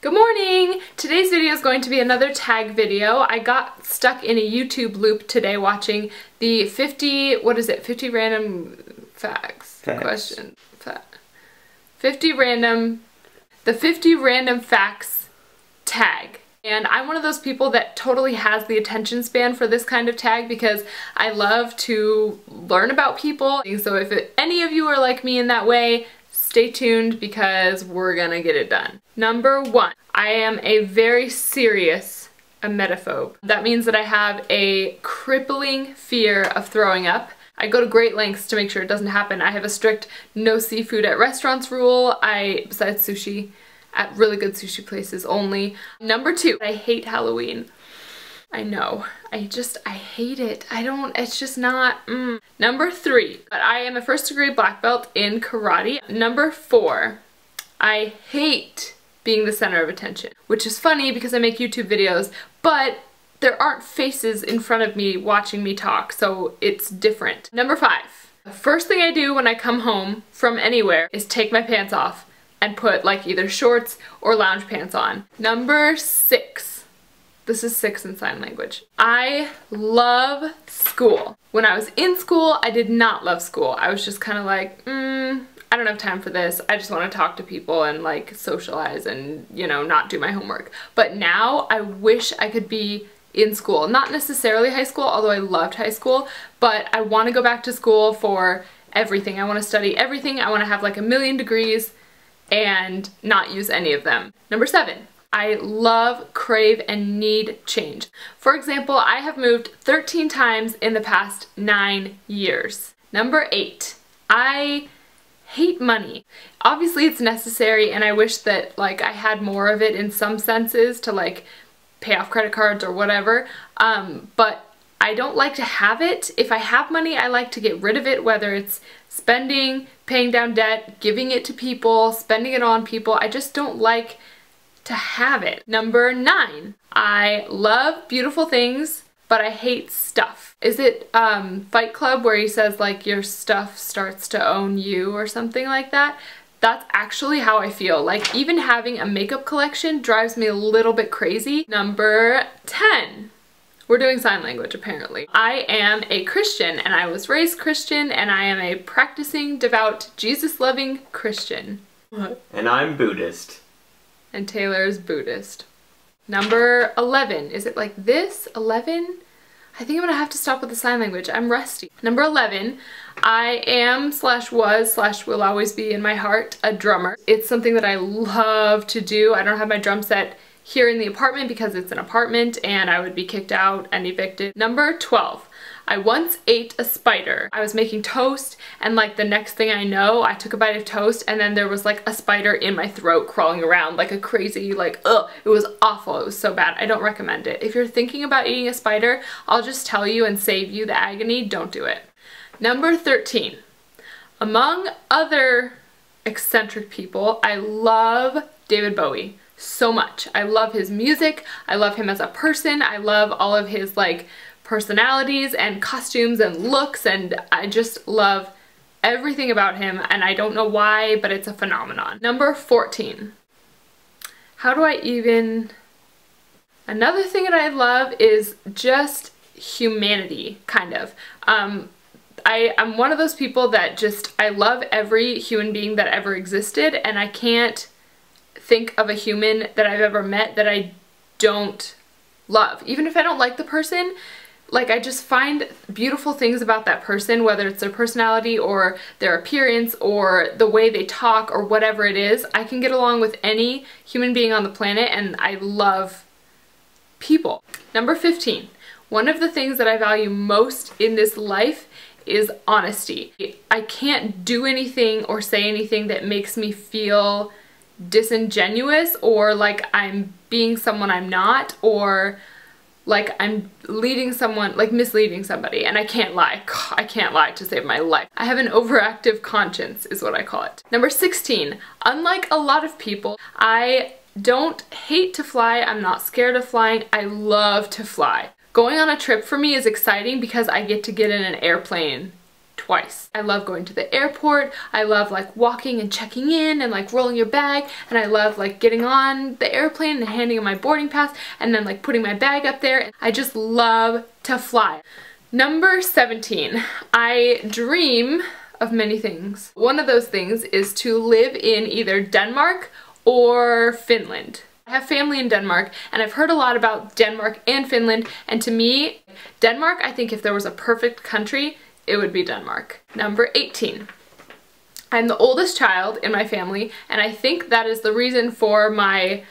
Good morning! Today's video is going to be another tag video. I got stuck in a YouTube loop today watching the 50 random facts. Question. 50 random facts tag. And I'm one of those people that totally has the attention span for this kind of tag because I love to learn about people. So if any of you are like me in that way, stay tuned because we're gonna get it done. Number 1, I am a very serious emetophobe. That means that I have a crippling fear of throwing up. I go to great lengths to make sure it doesn't happen. I have a strict no seafood at restaurants rule, besides sushi, at really good sushi places only. Number 2, I hate Halloween. I know, I hate it. It's just not, Number 3, I am a first degree black belt in karate. Number 4, I hate being the center of attention, which is funny because I make YouTube videos, but there aren't faces in front of me watching me talk, so it's different. Number 5, the first thing I do when I come home from anywhere is take my pants off and put like either shorts or lounge pants on. Number 6, this is 6 in sign language. I love school. When I was in school, I did not love school. I was just kind of like, I don't have time for this. I just want to talk to people and like socialize and, you know, not do my homework. But now I wish I could be in school. Not necessarily high school, although I loved high school, but I want to go back to school for everything. I want to study everything. I want to have like 1,000,000 degrees and not use any of them. Number 7. I love, crave, and need change. For example, I have moved 13 times in the past 9 years. Number 8, I hate money. Obviously it's necessary and I wish that like I had more of it in some senses to like pay off credit cards or whatever, but I don't like to have it. If I have money, I like to get rid of it, whether it's spending, paying down debt, giving it to people, spending it on people. I just don't like to have it. Number 9, I love beautiful things, but I hate stuff. Is it Fight Club where he says like your stuff starts to own you or something like that? That's actually how I feel. Like even having a makeup collection drives me a little bit crazy. Number 10. We're doing sign language apparently. I am a Christian and I was raised Christian and I am a practicing, devout, Jesus-loving Christian. What? And I'm Buddhist. And Taylor is Buddhist. Number 11. Is it like this? 11? I think I'm gonna have to stop with the sign language. I'm rusty. Number 11. I am / was / will always be in my heart a drummer. It's something that I love to do. I don't have my drum set here in the apartment because it's an apartment and I would be kicked out and evicted. Number 12. I once ate a spider. I was making toast and like the next thing I know, I took a bite of toast and then there was like a spider in my throat crawling around like a crazy, like, ugh, it was awful. It was so bad. I don't recommend it. If you're thinking about eating a spider, I'll just tell you and save you the agony, don't do it. Number 13. Among other eccentric people, I love David Bowie so much. I love his music. I love him as a person. I love all of his like personalities and costumes and looks, and I just love everything about him and I don't know why, but it's a phenomenon. Number 14. How do I even... Another thing that I love is just humanity, kind of. I'm one of those people that I love every human being that ever existed and I can't think of a human that I've ever met that I don't love. Even if I don't like the person, like I just find beautiful things about that person, whether it's their personality or their appearance or the way they talk or whatever it is. I can get along with any human being on the planet and I love people. Number 15. One of the things that I value most in this life is honesty. I can't do anything or say anything that makes me feel disingenuous or like I'm being someone I'm not, or like I'm leading someone, like misleading somebody, and I can't lie. I can't lie to save my life. I have an overactive conscience is what I call it. Number 16, unlike a lot of people, I don't hate to fly. I'm not scared of flying. I love to fly. Going on a trip for me is exciting because I get to get in an airplane twice. I love going to the airport. I love like walking and checking in and like rolling your bag, and I love like getting on the airplane and handing in my boarding pass and then like putting my bag up there. I just love to fly. Number 17, I dream of many things. One of those things is to live in either Denmark or Finland. I have family in Denmark, and I've heard a lot about Denmark and Finland, and to me, Denmark, I think if there was a perfect country, it would be Denmark. Number 18. I'm the oldest child in my family, and I think that is the reason for my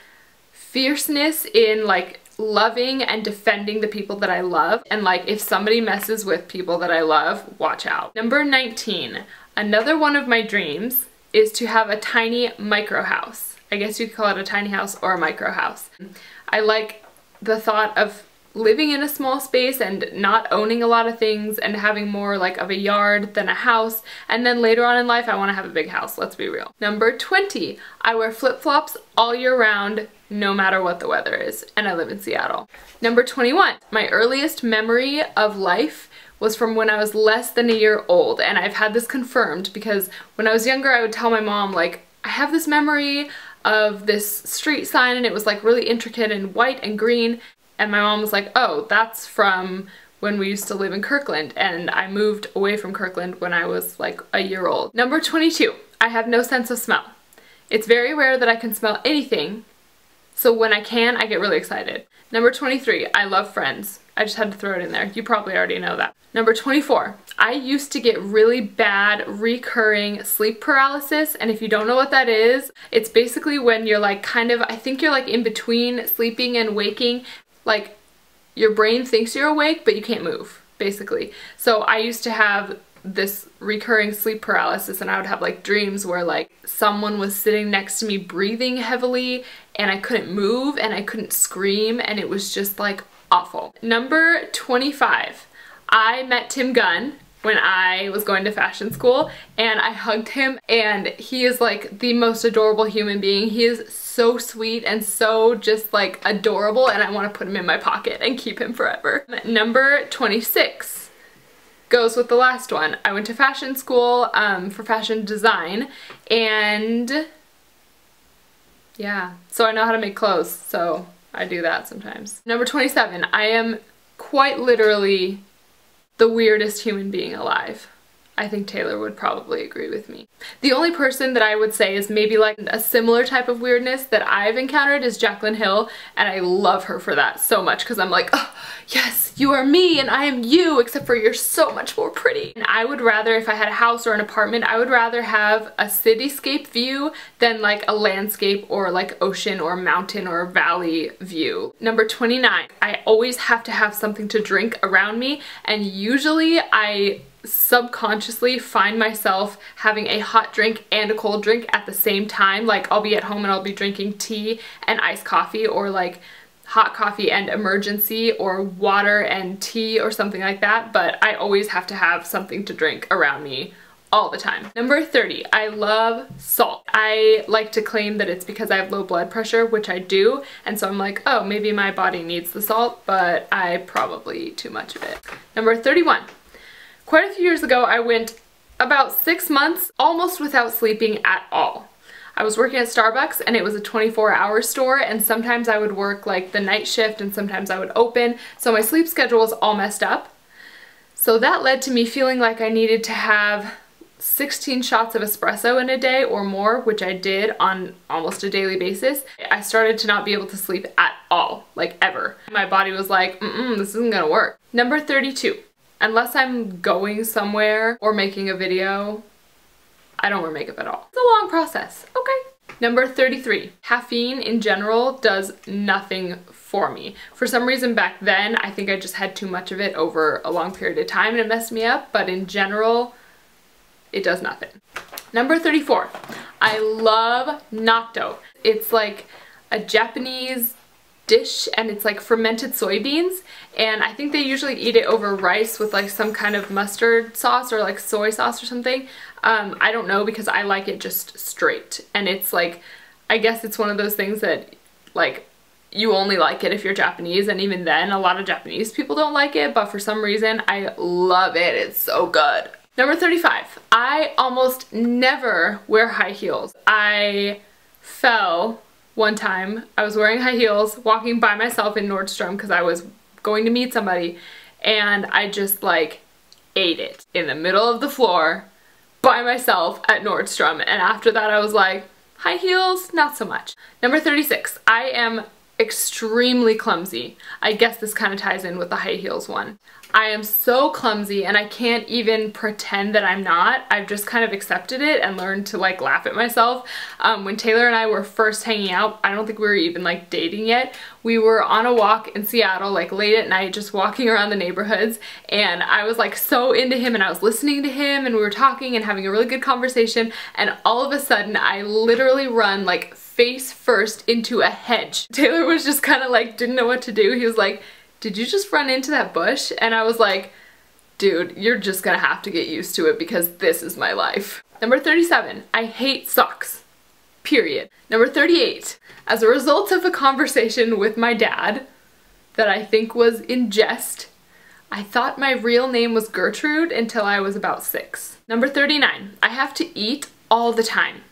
fierceness in like loving and defending the people that I love, and like if somebody messes with people that I love, watch out. Number 19. Another one of my dreams is to have a tiny micro house. I guess you could call it a tiny house or a micro house. I like the thought of living in a small space and not owning a lot of things and having more like of a yard than a house, and then later on in life I want to have a big house, let's be real. Number 20, I wear flip-flops all year round no matter what the weather is, and I live in Seattle. Number 21, my earliest memory of life was from when I was less than a year old, and I've had this confirmed because when I was younger I would tell my mom like, I have this memory of this street sign and it was like really intricate and white and green, and my mom was like, oh, that's from when we used to live in Kirkland, and I moved away from Kirkland when I was like a year old. Number 22, I have no sense of smell. It's very rare that I can smell anything, so when I can, I get really excited. Number 23, I love Friends. I just had to throw it in there. You probably already know that. Number 24, I used to get really bad recurring sleep paralysis, and if you don't know what that is, it's basically when you're like kind of, I think you're like in between sleeping and waking, like your brain thinks you're awake but you can't move, basically. So I used to have this recurring sleep paralysis, and I would have like dreams where like someone was sitting next to me breathing heavily and I couldn't move and I couldn't scream, and it was just like awful. Number 25, I met Tim Gunn when I was going to fashion school, and I hugged him, and he is like the most adorable human being. He is so sweet and so just like adorable, and I want to put him in my pocket and keep him forever. Number 26 goes with the last one. I went to fashion school for fashion design, and yeah, so I know how to make clothes, so I do that sometimes. Number 27, I am quite literally the weirdest human being alive. I think Taylor would probably agree with me. The only person that I would say is maybe like a similar type of weirdness that I've encountered is Jaclyn Hill, and I love her for that so much because I'm like, oh, yes, you are me and I am you, except for you're so much more pretty. And I would rather, if I had a house or an apartment, I would rather have a cityscape view than like a landscape or like ocean or mountain or valley view. Number 29, I always have to have something to drink around me, and usually I subconsciously find myself having a hot drink and a cold drink at the same time. Like I'll be at home and I'll be drinking tea and iced coffee, or like hot coffee and emergency, or water and tea or something like that, but I always have to have something to drink around me all the time. Number 30, I love salt. I like to claim that it's because I have low blood pressure, which I do, and so I'm like, oh, maybe my body needs the salt, but I probably eat too much of it. Number 31, quite a few years ago, I went about 6 months almost without sleeping at all. I was working at Starbucks, and it was a 24-hour store, and sometimes I would work like the night shift and sometimes I would open, so my sleep schedule was all messed up. So that led to me feeling like I needed to have 16 shots of espresso in a day or more, which I did on almost a daily basis. I started to not be able to sleep at all, like ever. My body was like, this isn't gonna work. Number 32. Unless I'm going somewhere or making a video, I don't wear makeup at all. It's a long process, okay. Number 33, caffeine in general does nothing for me. For some reason back then, I think I just had too much of it over a long period of time and it messed me up, but in general, it does nothing. Number 34, I love natto. It's like a Japanese dish, and it's like fermented soybeans, and I think they usually eat it over rice with like some kind of mustard sauce or like soy sauce or something. I don't know, because I like it just straight, and it's like, I guess it's one of those things that like you only like it if you're Japanese, and even then a lot of Japanese people don't like it, but for some reason I love it. It's so good. Number 35, I almost never wear high heels. I fell one time. I was wearing high heels, walking by myself in Nordstrom because I was going to meet somebody, and I just like ate it in the middle of the floor by myself at Nordstrom. And after that I was like, high heels, not so much. Number 36, I am extremely clumsy. I guess this kind of ties in with the high heels one. I am so clumsy and I can't even pretend that I'm not. I've just kind of accepted it and learned to like laugh at myself. When Taylor and I were first hanging out, I don't think we were even like dating yet. We were on a walk in Seattle like late at night, just walking around the neighborhoods, and I was like so into him and I was listening to him and we were talking and having a really good conversation, and all of a sudden I literally run like face first into a hedge. Taylor was just kind of like didn't know what to do. He was like, did you just run into that bush? And I was like, dude, you're just gonna have to get used to it because this is my life. Number 37, I hate socks, period. Number 38, as a result of a conversation with my dad that I think was in jest, I thought my real name was Gertrude until I was about 6. Number 39, I have to eat all the time.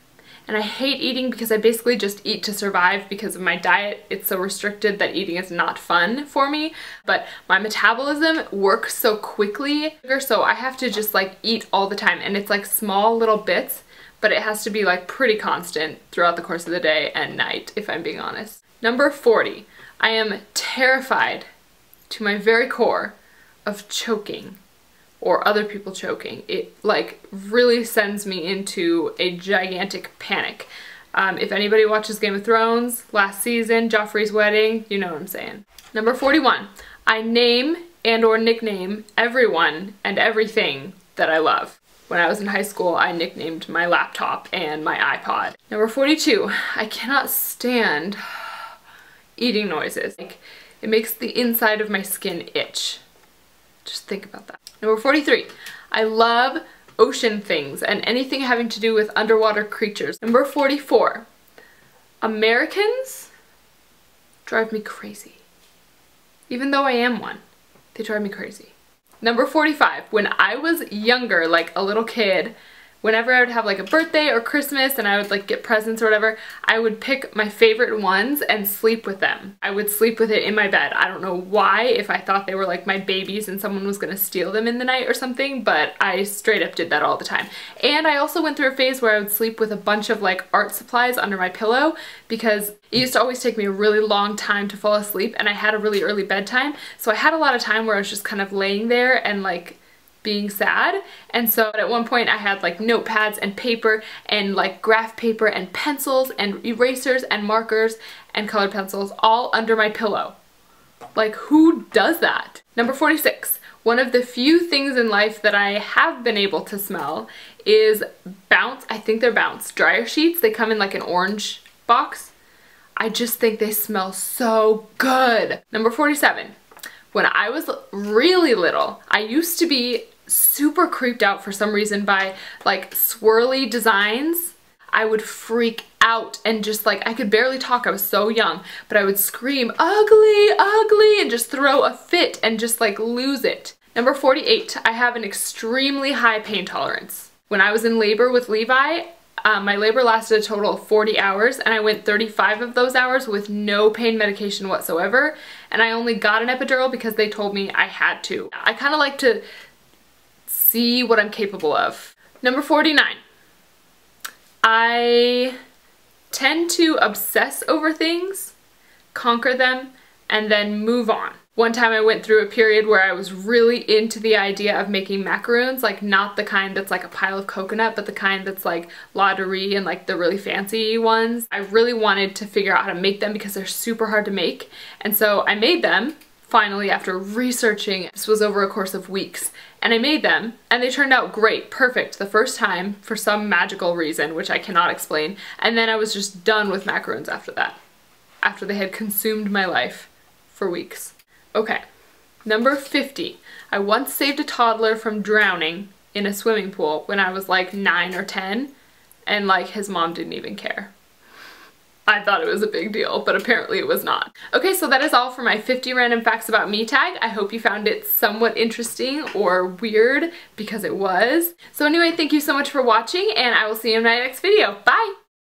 And I hate eating because I basically just eat to survive because of my diet. It's so restricted that eating is not fun for me. But my metabolism works so quickly, so I have to just like eat all the time. And it's like small little bits, but it has to be like pretty constant throughout the course of the day and night, if I'm being honest. Number 40, I am terrified to my very core of choking or other people choking. It like really sends me into a gigantic panic. If anybody watches Game of Thrones, last season, Joffrey's wedding, you know what I'm saying. Number 41, I name and or nickname everyone and everything that I love. When I was in high school, I nicknamed my laptop and my iPod. Number 42, I cannot stand eating noises. Like, it makes the inside of my skin itch. Just think about that. Number 43, I love ocean things and anything having to do with underwater creatures. Number 44, Americans drive me crazy. Even though I am one, they drive me crazy. Number 45, when I was younger, like a little kid, whenever I would have like a birthday or Christmas and I would like get presents or whatever, I would pick my favorite ones and sleep with them. I would sleep with it in my bed. I don't know why, if I thought they were like my babies and someone was gonna steal them in the night or something, but I straight up did that all the time. And I also went through a phase where I would sleep with a bunch of like art supplies under my pillow because it used to always take me a really long time to fall asleep and I had a really early bedtime. So I had a lot of time where I was just kind of laying there and like being sad, and so at one point I had like notepads and paper and like graph paper and pencils and erasers and markers and colored pencils all under my pillow. Like, who does that? Number 46, one of the few things in life that I have been able to smell is Bounce, I think they're Bounce dryer sheets. They come in like an orange box. I just think they smell so good. Number 47, when I was really little, I used to be super creeped out for some reason by like swirly designs. I would freak out and just like, I could barely talk, I was so young, but I would scream, ugly, ugly, and just throw a fit and just like lose it. Number 48, I have an extremely high pain tolerance. When I was in labor with Levi, my labor lasted a total of 40 hours and I went 35 of those hours with no pain medication whatsoever, and I only got an epidural because they told me I had to. I kind of like to see what I'm capable of. Number 49, I tend to obsess over things, conquer them, and then move on. One time I went through a period where I was really into the idea of making macaroons, like not the kind that's like a pile of coconut, but the kind that's like la de riz and like the really fancy ones. I really wanted to figure out how to make them because they're super hard to make. And so I made them finally after researching. This was over a course of weeks. And I made them and they turned out great, perfect the first time for some magical reason, which I cannot explain. And then I was just done with macaroons after that, after they had consumed my life for weeks. Okay, number 50. I once saved a toddler from drowning in a swimming pool when I was like 9 or 10, and like his mom didn't even care. I thought it was a big deal, but apparently it was not. Okay, so that is all for my 50 random facts about me tag. I hope you found it somewhat interesting or weird, because it was. So anyway, thank you so much for watching, and I will see you in my next video. Bye!